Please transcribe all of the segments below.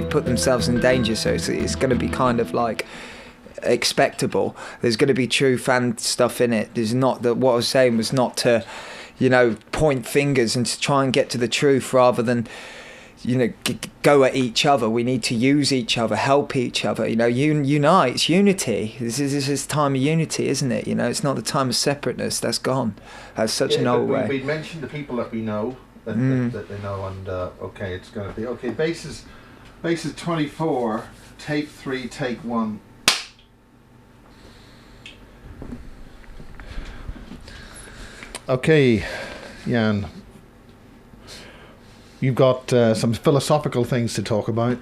put themselves in danger, so it's going to be kind of like expectable. There's going to be truth and stuff in it. There's not that. What I was saying was not to, point fingers and to try and get to the truth rather than, go at each other. We need to use each other, help each other. Unite. It's unity. This is time of unity, isn't it? It's not the time of separateness. That's gone. That's such an old way. We mentioned the people that we know that they know, and it's going to be bases 24, tape 3, take 1. Okay, Jan, you've got some philosophical things to talk about.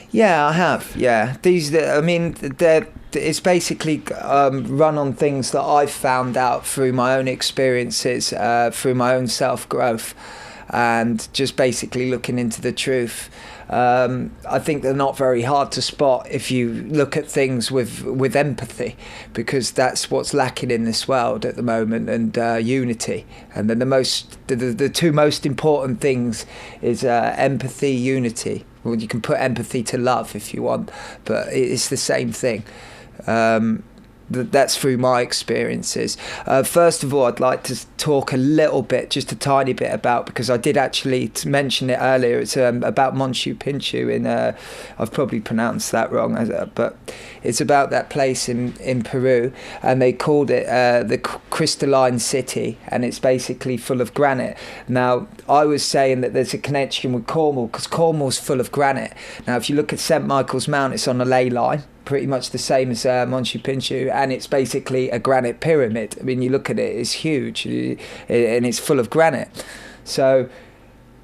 Yeah, I have. Yeah, it's basically run on things that I've found out through my own experiences, through my own self-growth, and just basically looking into the truth. I think they're not very hard to spot if you look at things with empathy, because that's what's lacking in this world at the moment, and unity. And then the two most important things is empathy, unity. Well, you can put empathy to love if you want, but it's the same thing. That's through my experiences. First of all, I'd like to talk a little bit, just a tiny bit about, because I did actually mention it earlier. It's about Machu Picchu I've probably pronounced that wrong, but it's about that place in Peru, and they called it the crystalline city, and it's basically full of granite. Now, I was saying that there's a connection with Cornwall, because Cornwall's full of granite. Now, if you look at St Michael's Mount, it's on a ley line, pretty much the same as Machu Picchu, and it's basically a granite pyramid. I mean, you look at it, it's huge, and it's full of granite. So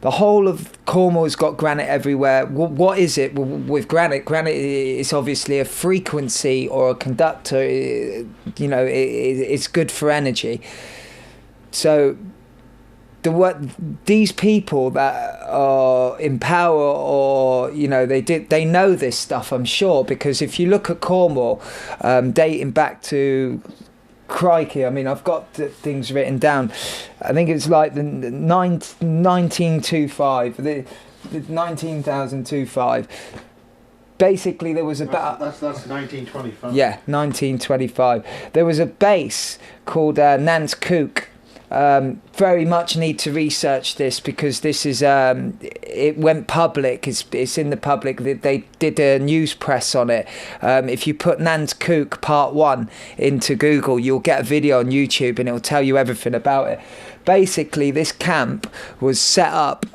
the whole of Cornwall's got granite everywhere. What is it with granite? Granite is obviously a frequency or a conductor. It's good for energy. So these people that are in power, or they know this stuff, I'm sure, because if you look at Cornwall, dating back to, crikey, I mean, I've got things written down. I think it's like the 1925, the 19,025. Basically, there was about... That's 1925. Yeah, 1925. There was a base called Nance Cook. Very much need to research this, because this is it went public. It's in the public. They did a news press on it. If you put Nance Cook Part 1 into Google, you'll get a video on YouTube, and it'll tell you everything about it. Basically, this camp was set up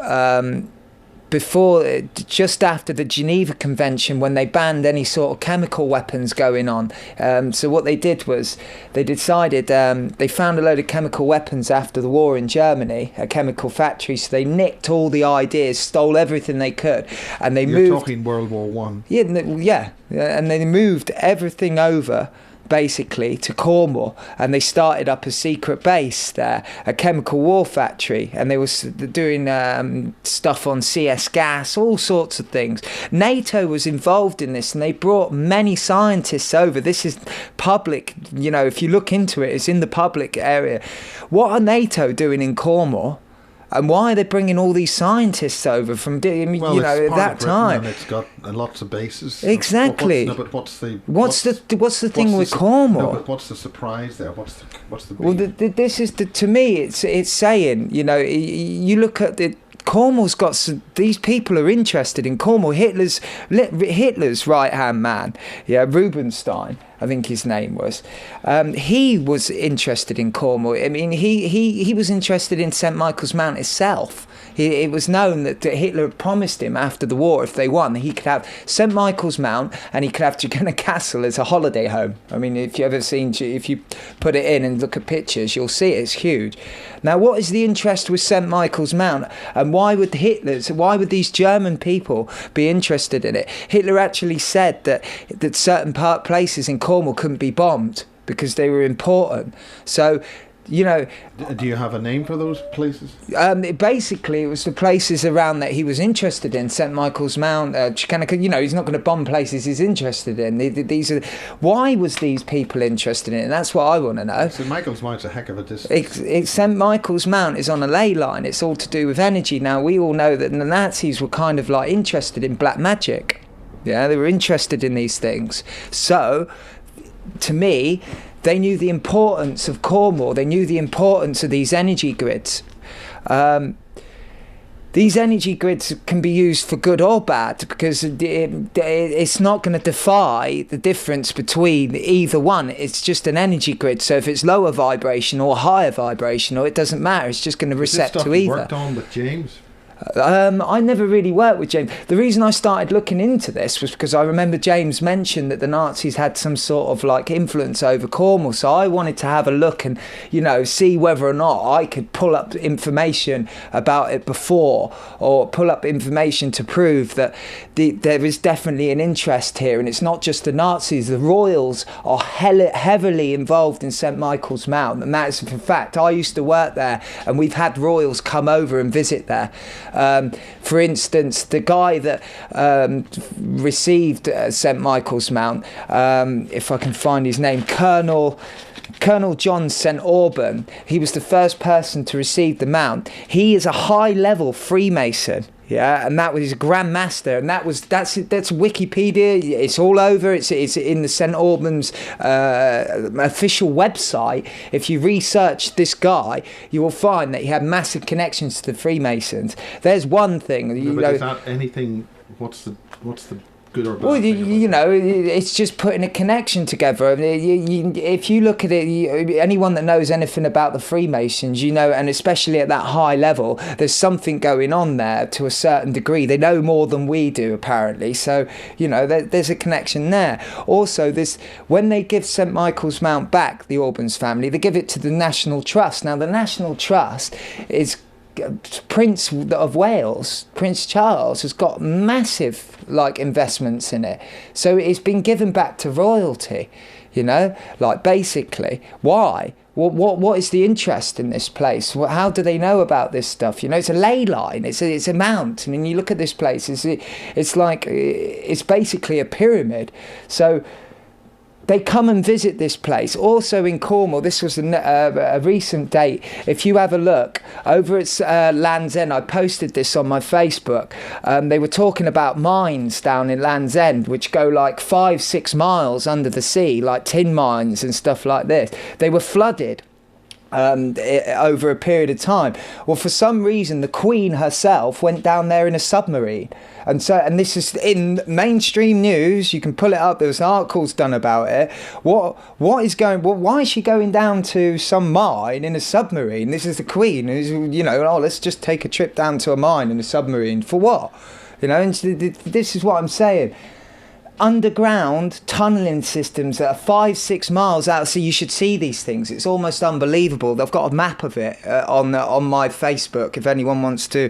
just after the Geneva Convention, when they banned any sort of chemical weapons going on. So what they did was they decided, they found a load of chemical weapons after the war in Germany, a chemical factory. So they nicked all the ideas, stole everything they could, and You're talking World War One. Yeah, and they moved everything over basically to Cornwall, and they started up a secret base there, a chemical war factory, and they were doing stuff on CS gas, all sorts of things. NATO was involved in this, and they brought many scientists over. This is public, if you look into it, it's in the public area. What are NATO doing in Cornwall? And why are they bringing all these scientists over from, at that time? And it's got lots of bases. Exactly. What's the thing with Cornwall? No, but what's the surprise there? What's the Well, this is to me, it's saying, you look at the. Cornwall's got these people are interested in Cornwall. Hitler's right-hand man, Rubinstein, I think his name was. He was interested in Cornwall. I mean, he was interested in St Michael's Mount itself. It was known that Hitler had promised him after the war, if they won, he could have St Michael's Mount, and he could have Dragonna Castle as a holiday home. I mean, if you put it in and look at pictures, you'll see it's huge. Now, what is the interest with St Michael's Mount, and why would these German people be interested in it? Hitler actually said that certain places in Cornwall couldn't be bombed because they were important. So you know, Do you have a name for those places? basically it was the places around that he was interested in. St Michael's Mount, Chicanica. You know, he's not going to bomb places he's interested in. These are, why was these people interested in it? And that's what I want to know. St Michael's Mount's a heck of a distance. St Michael's Mount is on a ley line. It's all to do with energy. Now we all know that the Nazis were kind of like interested in black magic. Yeah, they were interested in these things. So, to me, they knew the importance of Cornwall. They knew the importance of these energy grids. These energy grids can be used for good or bad, because it's not going to defy the difference between either one. It's just an energy grid. So if it's lower vibration or higher vibration, or it doesn't matter. It's just going to reset to either. Worked on with James? I never really worked with James. The reason I started looking into this was because I remember James mentioned that the Nazis had some sort of like influence over Cornwall. So I wanted to have a look and, you know, see whether or not I could pull up information about it before, or pull up information to prove that there is definitely an interest here. And it's not just the Nazis. The royals are heavily involved in St Michael's Mount. And that is a fact. I used to work there, and we've had royals come over and visit there. For instance, the guy that received St Michael's Mount, if I can find his name, Colonel John St Auburn, he was the first person to receive the mount. He is a high-level Freemason. Yeah, and that was his Grand Master, and that's Wikipedia. It's all over. It's in the St Albans official website. If you research this guy, you will find that he had massive connections to the Freemasons. There's one thing. Is that anything? What's the good or bad? Well, you know, it's just putting a connection together. If you look at it, anyone that knows anything about the Freemasons, you know, and especially at that high level, there's something going on there to a certain degree. They know more than we do, apparently. So, you know, there's a connection there. Also, when they give St Michael's Mount back, the Albans family, they give it to the National Trust. Now, the National Trust is Prince of Wales, Prince Charles, has got massive investments in it, so it's been given back to royalty. You know, basically, why? What is the interest in this place? How do they know about this stuff? You know, it's a ley line. It's a mount. I mean, you look at this place. It's basically a pyramid. So they come and visit this place. Also in Cornwall, this was a recent date. If you have a look, over at Land's End, I posted this on my Facebook. They were talking about mines down in Land's End, which go 5-6 miles under the sea, like tin mines and stuff like this. They were flooded over a period of time. Well, for some reason, the Queen herself went down there in a submarine. And this is in mainstream news. You can pull it up. There was articles done about it. Why is she going down to some mine in a submarine? This is the Queen. You know, let's just take a trip down to a mine in a submarine. For what? You know, and this is what I'm saying. Underground tunnelling systems that are 5-6 miles out, so you should see these things. It's almost unbelievable. I've got a map of it on my Facebook. If anyone wants to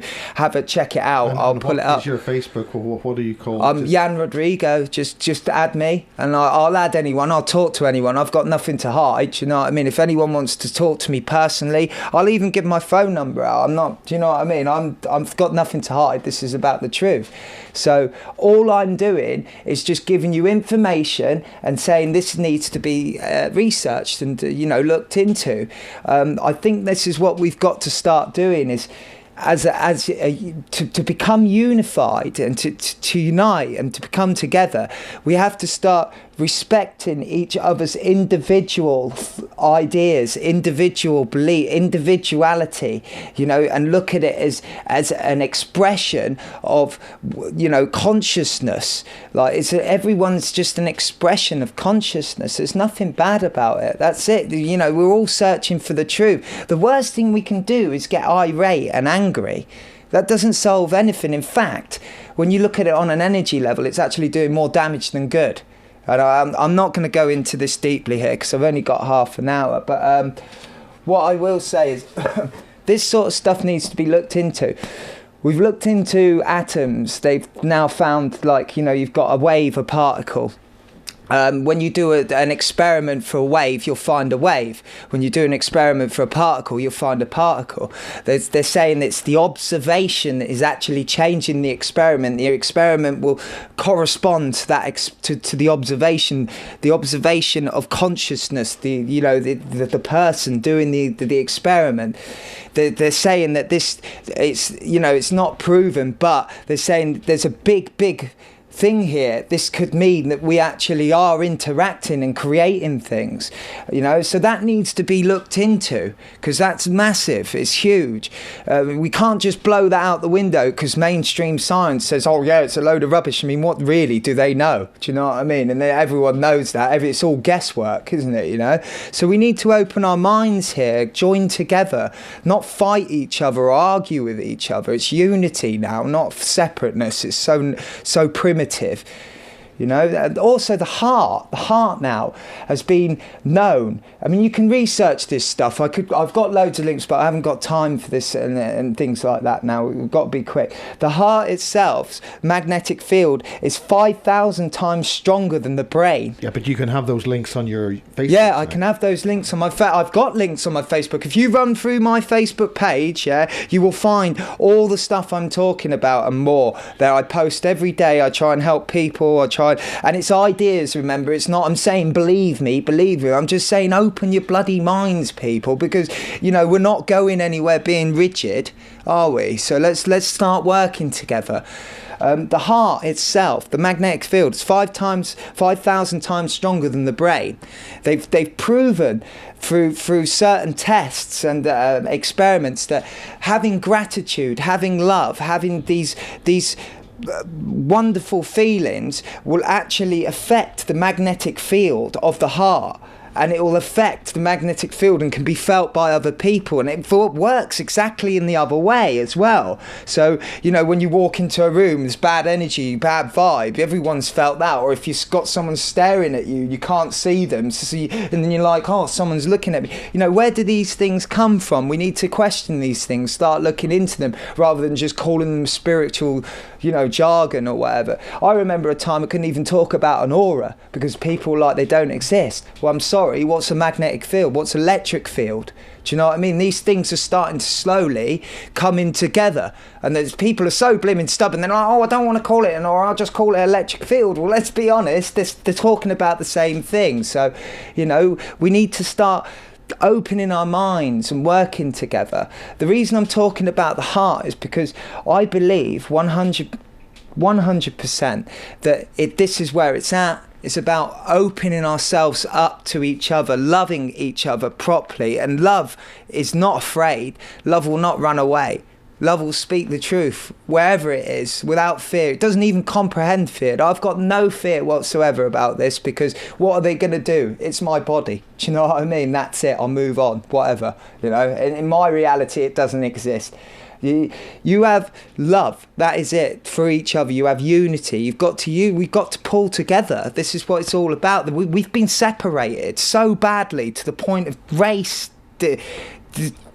check it out, I'll pull it up. What is your Facebook? What do you call it? Jan Rodrigo. Just add me, and I'll add anyone. I'll talk to anyone. I've got nothing to hide. You know what I mean? If anyone wants to talk to me personally, I'll even give my phone number out. I'm not. Do you know what I mean? I've got nothing to hide. This is about the truth. So all I'm doing is just giving you information and saying this needs to be researched and looked into. I think this is what we've got to start doing, is to become unified and to unite and to become together. We have to start respecting each other's individual ideas, individual belief, individuality, and look at it as an expression of, consciousness. Everyone's just an expression of consciousness. There's nothing bad about it. That's it. We're all searching for the truth. The worst thing we can do is get irate and angry. That doesn't solve anything. In fact, when you look at it on an energy level, it's actually doing more damage than good. And I'm not going to go into this deeply here because I've only got half an hour. But what I will say is this sort of stuff needs to be looked into. We've looked into atoms. They've now found, you've got a wave, a particle. When you do an experiment for a wave, you'll find a wave. When you do an experiment for a particle, you'll find a particle. They're saying it's the observation that is actually changing the experiment. The experiment will correspond to that to the observation of consciousness. The person doing the experiment. They're saying that it's not proven, but they're saying there's a big thing here. This could mean that we actually are interacting and creating things, so that needs to be looked into, because that's massive. It's huge. We can't just blow that out the window because mainstream science says, oh yeah, it's a load of rubbish. I mean, what really do they know? Do you know what I mean? And everyone knows that. It's all guesswork, isn't it? So we need to open our minds here, join together, not fight each other or argue with each other. It's unity now, not separateness. It's so primitive. And also the heart now has been known. I mean, you can research this stuff. I've got loads of links, but I haven't got time for this and things like that now. We've got to be quick. The heart itself's magnetic field is 5,000 times stronger than the brain. Yeah, but you can have those links on your Facebook. Yeah, site. I can have those links on my I've got links on my Facebook. If you run through my Facebook page, you will find all the stuff I'm talking about and more. There, I post every day. I try and help people. And it's ideas, remember. It's not, I'm saying believe me. I'm just saying open your bloody minds, people, because we're not going anywhere being rigid, are we? So let's start working together. The heart itself, the magnetic field, is 5,000 times stronger than the brain. They've proven through certain tests and experiments that having gratitude, having love, having these wonderful feelings will actually affect the magnetic field of the heart, and it will affect the magnetic field and can be felt by other people, and it works exactly in the other way as well. So when you walk into a room, there's bad energy, bad vibe, everyone's felt that. Or if you've got someone staring at you, you can't see them, and then you're like, oh, someone's looking at me. Where do these things come from? We need to question these things, start looking into them, rather than just calling them spiritual jargon or whatever. I remember a time I couldn't even talk about an aura because people were like, they don't exist. Well, I'm sorry, what's a magnetic field? What's electric field? Do you know what I mean? These things are starting to slowly come in together, and there's people are so blimmin' stubborn. They're like, oh, I don't want to call it an aura, I'll just call it electric field. Well, let's be honest, they're talking about the same thing. So we need to start opening our minds and working together. The reason I'm talking about the heart is because I believe 100% that this is where it's at. It's about opening ourselves up to each other, loving each other properly. And love is not afraid. Love will not run away. Love will speak the truth wherever it is without fear. It doesn't even comprehend fear. I've got no fear whatsoever about this, because what are they going to do? It's my body. Do you know what I mean? That's it. I'll move on, whatever. In my reality, it doesn't exist. You have love, that is it, for each other. You have unity. We've got to pull together. This is what it's all about. We've been separated so badly to the point of race, the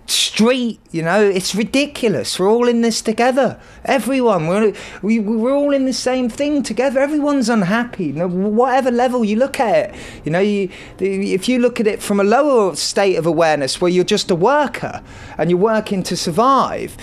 street, it's ridiculous. We're all in this together. Everyone, we're all in the same thing together. Everyone's unhappy, whatever level you look at it. If you look at it from a lower state of awareness where you're just a worker and you're working to survive,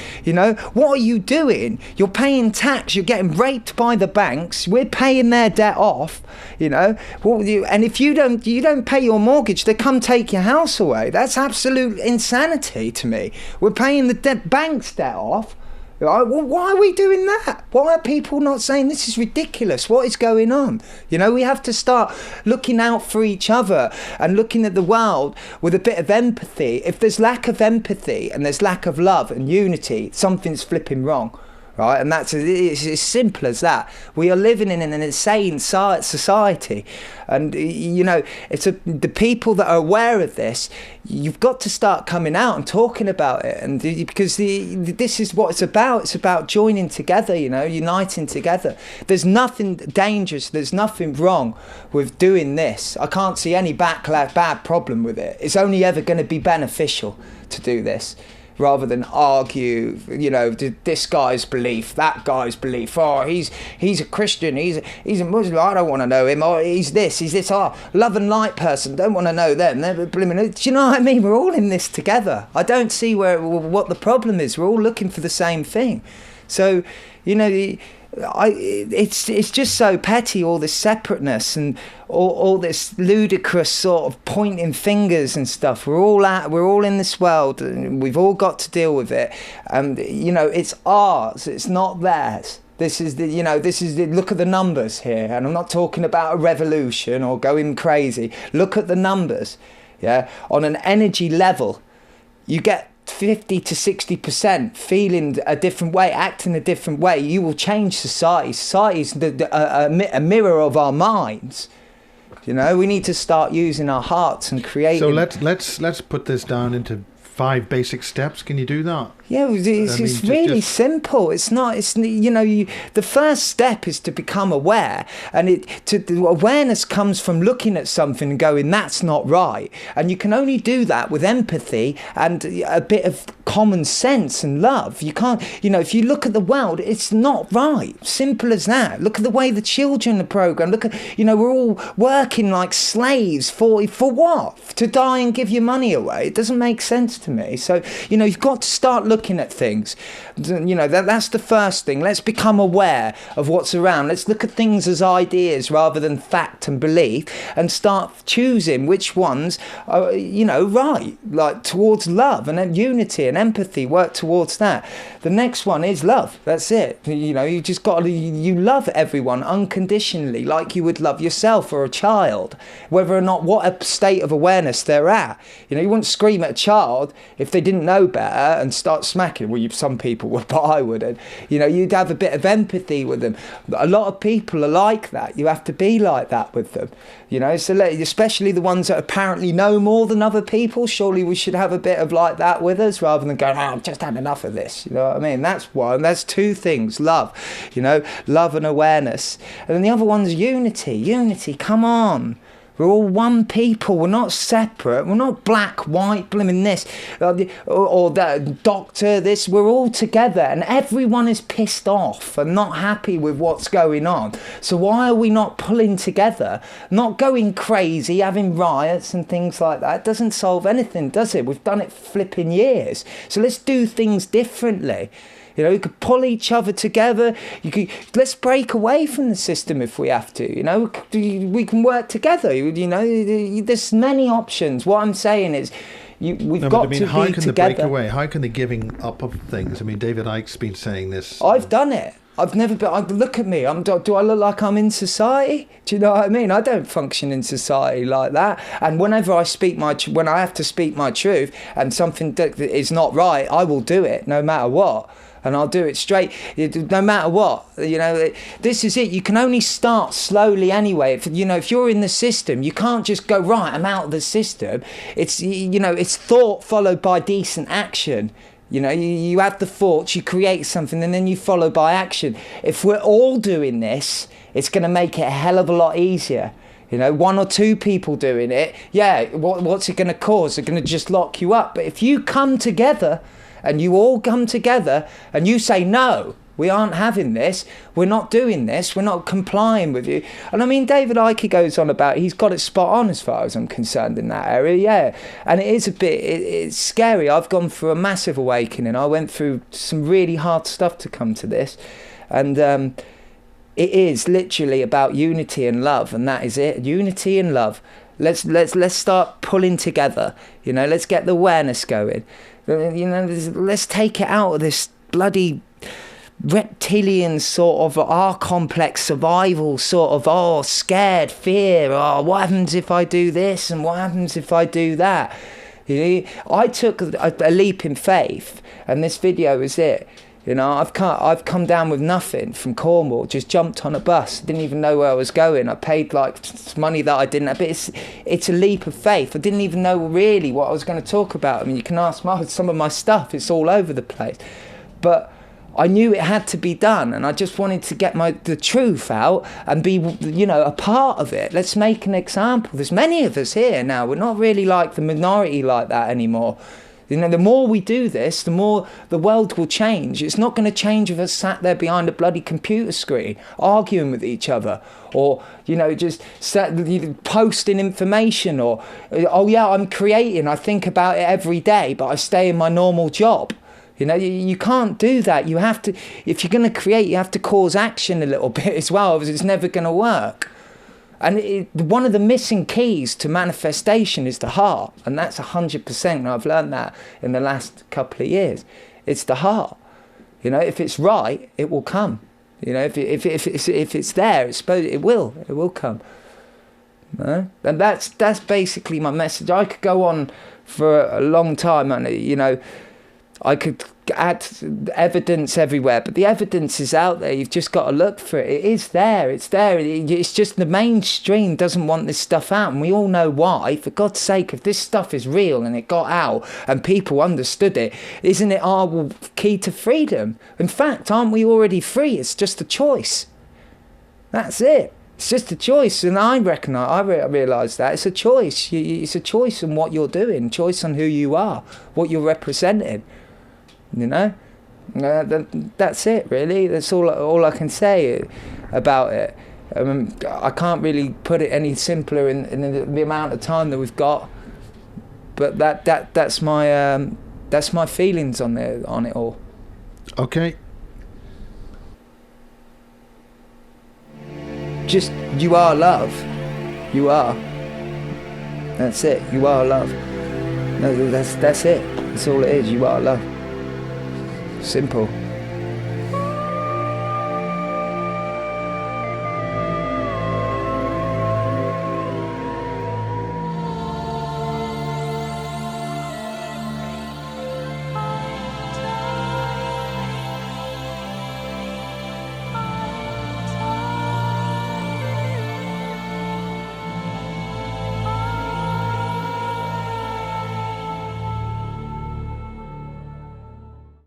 what are you doing? You're paying tax, you're getting raped by the banks, we're paying their debt off, and if you don't pay your mortgage, they come take your house away. That's absolute insanity to me. We're paying the bank's debt off. Why are we doing that? Why are people not saying this is ridiculous? What is going on? We have to start looking out for each other and looking at the world with a bit of empathy. If there's lack of empathy and there's lack of love and unity, something's flipping wrong. Right, and it's as simple as that. We are living in an insane society, and it's the people that are aware of this. You've got to start coming out and talking about it, and because this is what it's about. It's about joining together, uniting together. There's nothing dangerous. There's nothing wrong with doing this. I can't see any bad problem with it. It's only ever going to be beneficial to do this. rather than argue, you know, this guy's belief, that guy's belief. Oh, he's a Christian, he's a Muslim, I don't want to know him. Oh, he's this. Oh, love and light person, don't want to know them. Do you know what I mean? We're all in this together. I don't see what the problem is. We're all looking for the same thing. So, you know, it's just so petty, all this separateness and all this ludicrous sort of pointing fingers and stuff. We're all in this world, and we've all got to deal with it. And you know, it's ours, it's not theirs. This is the look at the numbers here, and I'm not talking about a revolution or going crazy. Look at the numbers, yeah. On an energy level, you get 50 to 60% feeling a different way, acting a different way. You will change society. Society is a mirror of our minds. You know, we need to start using our hearts and creating. So let's put this down into 5 basic steps. Can you do that? Yeah, it's really simple. It's you know, the first step is to become aware, and the awareness comes from looking at something and going, that's not right. And you can only do that with empathy and a bit of common sense and love. You can't, you know, if you look at the world, it's not right. Simple as that. Look at the way the children are programmed. Look at, you know, we're all working like slaves for what? To die and give your money away? It doesn't make sense to me. So, you know, you've got to start looking at things. You know, that's the first thing. Let's become aware of what's around. Let's look at things as ideas rather than fact and belief, and start choosing which ones are, you know, right, like towards love and then unity and empathy. Work towards that. The next one is love. That's it. You know, you just got to, you love everyone unconditionally, like you would love yourself or a child, whether or not what a state of awareness they're at. You know, you wouldn't scream at a child if they didn't know better and start smacking. Well, some people would, but I wouldn't. You know, you'd have a bit of empathy with them. A lot of people are like that. You have to be like that with them. You know, so especially the ones that apparently know more than other people. Surely we should have a bit of like that with us, rather than going, I've just had enough of this. You know what I mean? That's one. That's 2 things. Love, you know, love and awareness. And then the other one's unity. Unity, come on. We're all one people. We're not separate. We're not black, white, blimmin' this, or that doctor, this. We're all together, and everyone is pissed off and not happy with what's going on. So why are we not pulling together, not going crazy, having riots and things like that? It doesn't solve anything, does it? We've done it flipping years. So let's do things differently. You know, you could pull each other together. Let's break away from the system if we have to. You know, we can work together. You know, there's many options. What I'm saying is, we've got to be together. How can the break away? How can the giving up of things? I mean, David Icke's been saying this. I've done it. I've never been. Look at me. Do I look like I'm in society? Do you know what I mean? I don't function in society like that. And whenever I when I have to speak my truth and something that is not right, I will do it no matter what. And I'll do it straight, no matter what. You know, this is it. You can only start slowly anyway. If you're in the system, you can't just go, right, I'm out of the system. It's, you know, it's thought followed by decent action. You know, you have the thoughts, you create something, and then you follow by action. If we're all doing this, it's going to make it a hell of a lot easier. You know, 1 or 2 people doing it, yeah, what's it going to cause? They're going to just lock you up. But if you come together, and you all come together and you say, no, we aren't having this, we're not doing this, we're not complying with you. And I mean, David Icke goes on about, he's got it spot on as far as I'm concerned in that area, yeah. And it is a bit, it's scary. I've gone through a massive awakening. I went through some really hard stuff to come to this. And it is literally about unity and love, and that is it, unity and love. Let's start pulling together, you know, let's get the awareness going. You know, let's take it out of this bloody reptilian sort of complex survival sort of, scared, fear, what happens if I do this and what happens if I do that? You know, I took a leap in faith, and this video is it. You know, I've come down with nothing from Cornwall, just jumped on a bus, didn't even know where I was going. I paid like money that I didn't have, but it's a leap of faith. I didn't even know really what I was going to talk about. I mean, you can ask some of my stuff, it's all over the place. But I knew it had to be done, and I just wanted to get the truth out and be, you know, a part of it. Let's make an example. There's many of us here now. We're not really like the minority like that anymore. You know, the more we do this, the more the world will change. It's not going to change if us sat there behind a bloody computer screen arguing with each other, or, you know, just posting information, or, oh yeah, I'm creating, I think about it every day, but I stay in my normal job. You know, you can't do that. You have to, if you're going to create, you have to cause action a little bit as well, because it's never going to work. And one of the missing keys to manifestation is the heart. And that's 100%. I've learned that in the last couple of years. It's the heart. You know, if it's right, it will come. You know, if it's there, it will come. No? And that's basically my message. I could go on for a long time, and, you know, I could add evidence everywhere, but the evidence is out there. You've just got to look for it. It is there. It's there. It's just the mainstream doesn't want this stuff out, and we all know why. For God's sake, if this stuff is real and it got out and people understood it, isn't it our key to freedom? In fact, aren't we already free? It's just a choice. That's it. It's just a choice, and I realise that it's a choice. It's a choice on what you're doing, choice on who you are, what you're representing. You know, that's it really. That's all I can say about it. I can't really put it any simpler in the amount of time that we've got. But that's my feelings on it all. Okay. Just, you are love. You are. That's it. You are love. No, that's it. That's all it is. You are love. Simple.